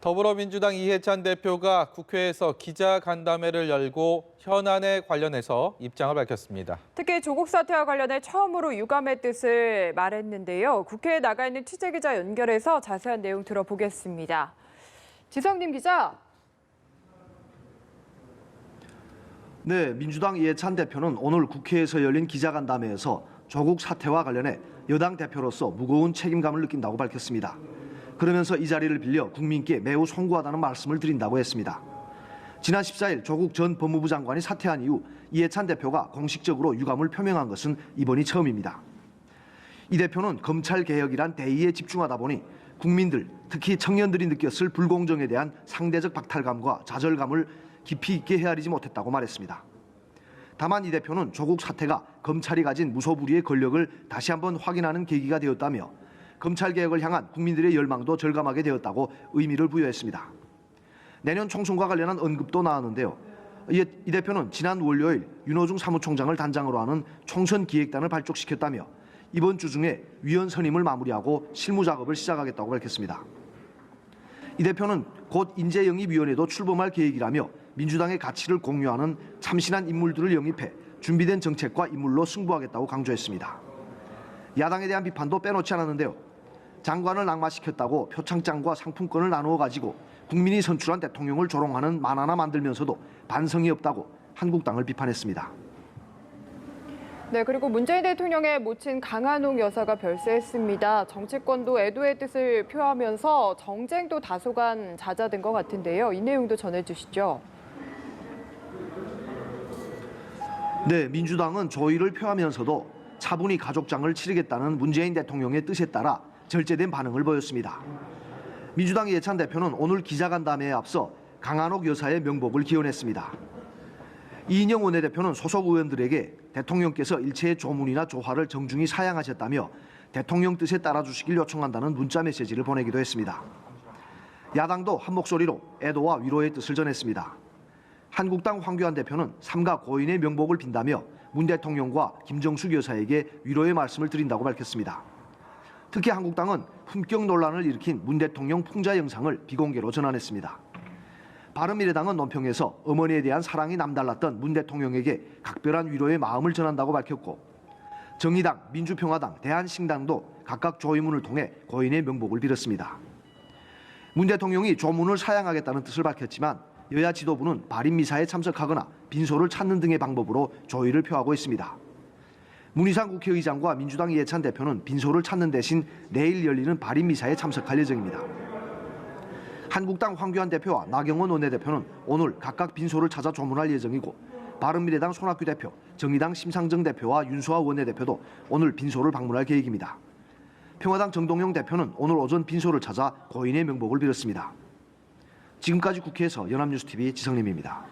더불어민주당 이해찬 대표가 국회에서 기자간담회를 열고 현안에 관련해서 입장을 밝혔습니다. 특히 조국 사태와 관련해 처음으로 유감의 뜻을 말했는데요. 국회에 나가 있는 취재기자 연결해서 자세한 내용 들어보겠습니다. 지성님 기자. 네, 민주당 이해찬 대표는 오늘 국회에서 열린 기자간담회에서 조국 사태와 관련해 여당 대표로서 무거운 책임감을 느낀다고 밝혔습니다. 그러면서 이 자리를 빌려 국민께 매우 송구하다는 말씀을 드린다고 했습니다. 지난 14일 조국 전 법무부 장관이 사퇴한 이후 이해찬 대표가 공식적으로 유감을 표명한 것은 이번이 처음입니다. 이 대표는 검찰개혁이란 대의에 집중하다 보니 국민들, 특히 청년들이 느꼈을 불공정에 대한 상대적 박탈감과 좌절감을 깊이 있게 헤아리지 못했다고 말했습니다. 다만 이 대표는 조국 사태가 검찰이 가진 무소불위의 권력을 다시 한번 확인하는 계기가 되었다며 검찰개혁을 향한 국민들의 열망도 절감하게 되었다고 의미를 부여했습니다. 내년 총선과 관련한 언급도 나왔는데요. 이 대표는 지난 월요일 윤호중 사무총장을 단장으로 하는 총선 기획단을 발족시켰다며 이번 주 중에 위원 선임을 마무리하고 실무 작업을 시작하겠다고 밝혔습니다. 이 대표는 곧 인재영입위원회도 출범할 계획이라며 민주당의 가치를 공유하는 참신한 인물들을 영입해 준비된 정책과 인물로 승부하겠다고 강조했습니다. 야당에 대한 비판도 빼놓지 않았는데요. 장관을 낙마시켰다고 표창장과 상품권을 나누어 가지고 국민이 선출한 대통령을 조롱하는 만화나 만들면서도 반성이 없다고 한국당을 비판했습니다. 네, 그리고 문재인 대통령의 모친 강한옥 여사가 별세했습니다. 정치권도 애도의 뜻을 표하면서 정쟁도 다소간 잦아든 것 같은데요. 이 내용도 전해주시죠. 네, 민주당은 조의를 표하면서도 차분히 가족장을 치르겠다는 문재인 대통령의 뜻에 따라 절제된 반응을 보였습니다. 민주당 이해찬 대표는 오늘 기자간담회에 앞서 강한옥 여사의 명복을 기원했습니다. 이인영 원내대표는 소속 의원들에게 대통령께서 일체의 조문이나 조화를 정중히 사양하셨다며 대통령 뜻에 따라주시길 요청한다는 문자 메시지를 보내기도 했습니다. 야당도 한 목소리로 애도와 위로의 뜻을 전했습니다. 한국당 황교안 대표는 삼가 고인의 명복을 빈다며 문 대통령과 김정숙 여사에게 위로의 말씀을 드린다고 밝혔습니다. 특히 한국당은 품격 논란을 일으킨 문 대통령 풍자 영상을 비공개로 전환했습니다. 바른미래당은 논평에서 어머니에 대한 사랑이 남달랐던 문 대통령에게 각별한 위로의 마음을 전한다고 밝혔고, 정의당, 민주평화당, 대한신당도 각각 조의문을 통해 고인의 명복을 빌었습니다. 문 대통령이 조문을 사양하겠다는 뜻을 밝혔지만 여야 지도부는 발인 미사에 참석하거나 빈소를 찾는 등의 방법으로 조의를 표하고 있습니다. 문희상 국회의장과 민주당 이해찬 대표는 빈소를 찾는 대신 내일 열리는 발인 미사에 참석할 예정입니다. 한국당 황교안 대표와 나경원 원내대표는 오늘 각각 빈소를 찾아 조문할 예정이고, 바른미래당 손학규 대표, 정의당 심상정 대표와 윤수아 원내대표도 오늘 빈소를 방문할 계획입니다. 평화당 정동영 대표는 오늘 오전 빈소를 찾아 고인의 명복을 빌었습니다. 지금까지 국회에서 연합뉴스TV 지성림입니다.